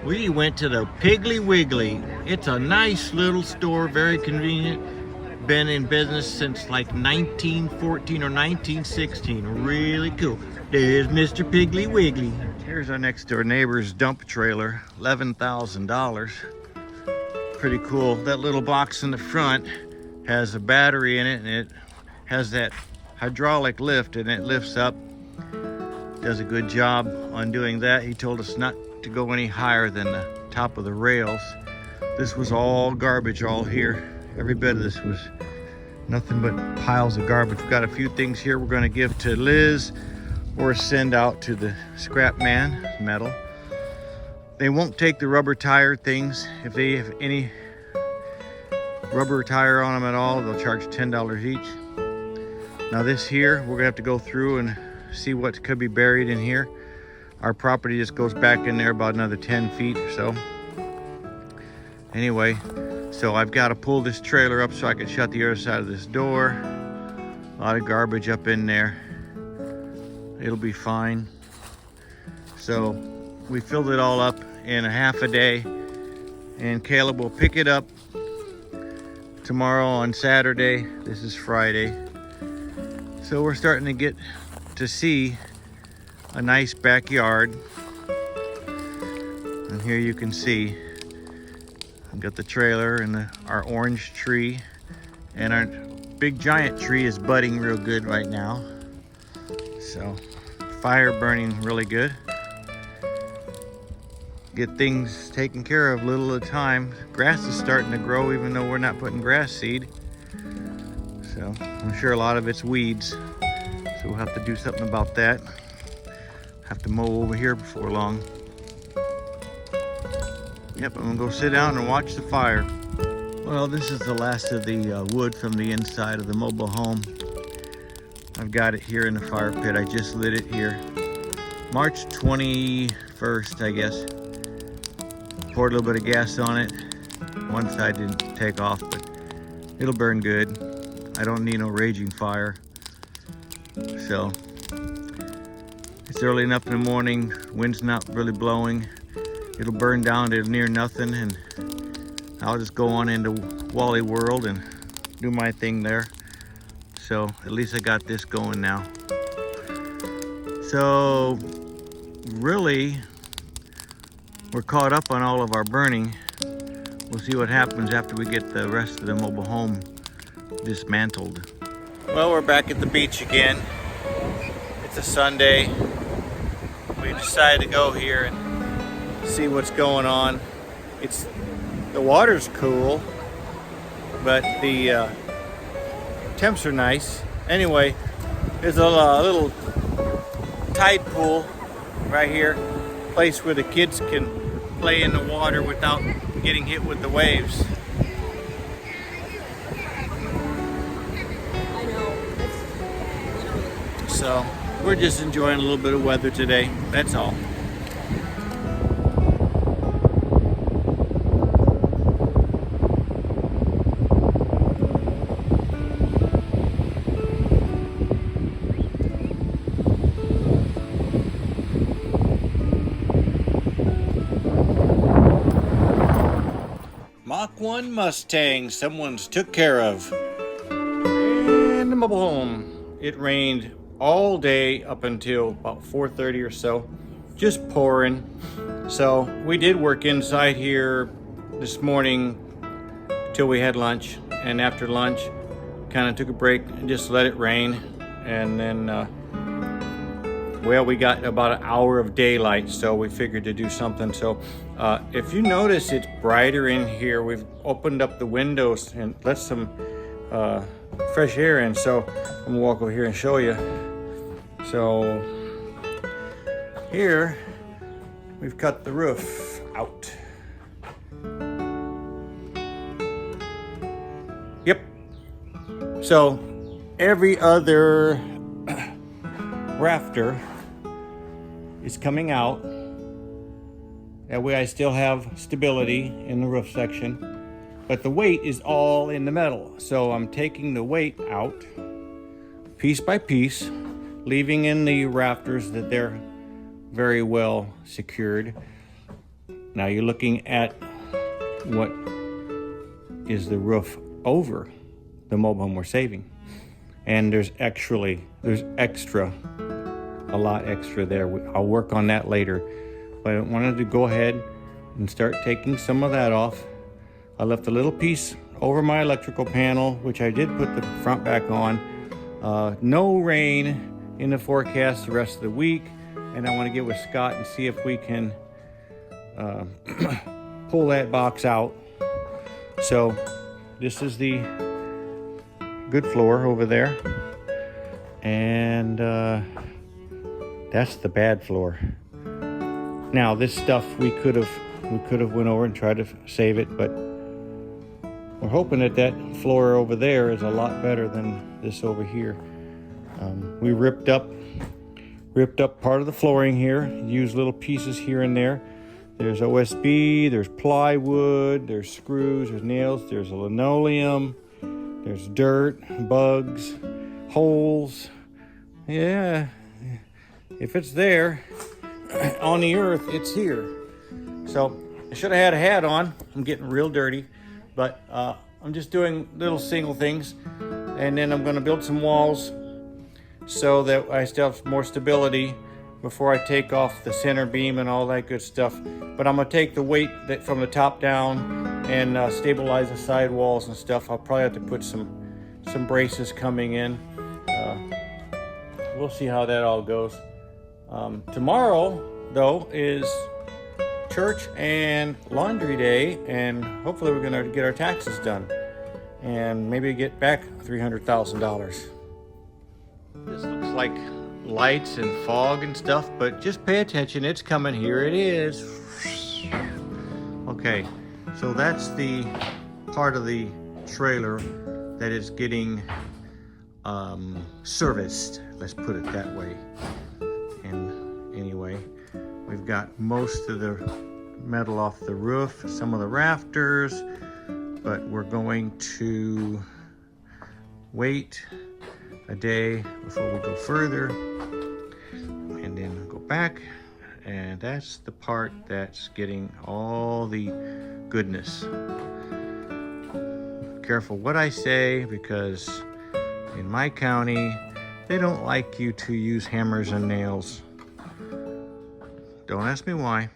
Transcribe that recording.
We went to the Piggly Wiggly. It's a nice little store, very convenient. Been in business since like 1914 or 1916. Really cool. There's Mr. Piggly Wiggly. Here's our next door neighbor's dump trailer, $11,000. Pretty cool. That little box in the front has a battery in it, and it has that hydraulic lift, and it lifts up. Does a good job on doing that. He told us not to go any higher than the top of the rails. This was all garbage all here. Every bit of this was nothing but piles of garbage. We've got a few things here we're going to give to Liz or send out to the scrap man, metal. They won't take the rubber tire things. If they have any rubber tire on them at all, they'll charge $10 each. Now this here, we're gonna have to go through and see what could be buried in here. Our property just goes back in there about another 10 feet or so. Anyway, so I've got to pull this trailer up so I can shut the other side of this door. A lot of garbage up in there. It'll be fine. So we filled it all up in a half a day, and Caleb will pick it up tomorrow on Saturday. This is Friday. So we're starting to get to see a nice backyard. And here you can see I've got the trailer and our orange tree, and our big giant tree is budding real good right now. So fire burning really good. Get things taken care of little at a time. Grass is starting to grow even though we're not putting grass seed. So I'm sure a lot of it's weeds. So we'll have to do something about that. Have to mow over here before long. Yep, I'm gonna go sit down and watch the fire. Well, this is the last of the wood from the inside of the mobile home. I've got it here in the fire pit. I just lit it here. March 21st, I guess. Poured a little bit of gas on it. One side didn't take off, but it'll burn good. I don't need no raging fire. So, it's early enough in the morning, wind's not really blowing. It'll burn down to near nothing, and I'll just go on into Wally World and do my thing there. So at least I got this going now. So really, we're caught up on all of our burning. We'll see what happens after we get the rest of the mobile home dismantled. Well, we're back at the beach again. It's a Sunday. We decided to go here and see what's going on. The water's cool, but the temps are nice. Anyway, there's a little tide pool right here, place where the kids can play in the water without getting hit with the waves. So we're just enjoying a little bit of weather today, that's all. Mach 1 Mustang, someone's took care of. And the mobile home. It rained all day up until about 4:30 or so, just pouring. So we did work inside here this morning till we had lunch, and after lunch kind of took a break and just let it rain. And then well, we got about an hour of daylight, so we figured to do something. So if you notice, it's brighter in here. We've opened up the windows and let some fresh air in. So I'm gonna walk over here and show you. So here we've cut the roof out. Yep. So every other rafter is coming out. That way I still have stability in the roof section, but the weight is all in the metal. So I'm taking the weight out piece by piece, leaving in the rafters that they're very well secured. Now you're looking at what is the roof over the mobile home we're saving. And there's extra, a lot extra there. I'll work on that later. But I wanted to go ahead and start taking some of that off. I left a little piece over my electrical panel, which I did put the front back on. No rain in the forecast the rest of the week. And I want to get with Scott and see if we can pull that box out. So this is the good floor over there, and that's the bad floor. Now this stuff we could have went over and tried to save it, but we're hoping that floor over there is a lot better than this over here. We ripped up part of the flooring here, used little pieces here and there. There's OSB, there's plywood, there's screws, there's nails, there's linoleum, there's dirt, bugs, holes. Yeah, if it's there on the earth, it's here. So I should have had a hat on. I'm getting real dirty, but I'm just doing little single things. And then I'm gonna build some walls so that I still have more stability before I take off the center beam and all that good stuff. But I'm gonna take the weight from the top down and stabilize the side walls and stuff. I'll probably have to put some braces coming in. We'll see how that all goes. Tomorrow, though, is church and laundry day, and hopefully we're gonna get our taxes done and maybe get back $300,000. This looks like lights and fog and stuff, but just pay attention. It's coming. Here it is. Okay, so that's the part of the trailer that is getting serviced. Let's put it that way. And anyway, we've got most of the metal off the roof, some of the rafters, but we're going to wait a day before we go further, and then go back, and that's the part that's getting all the goodness. Careful what I say, because in my county they don't like you to use hammers and nails. Don't ask me why.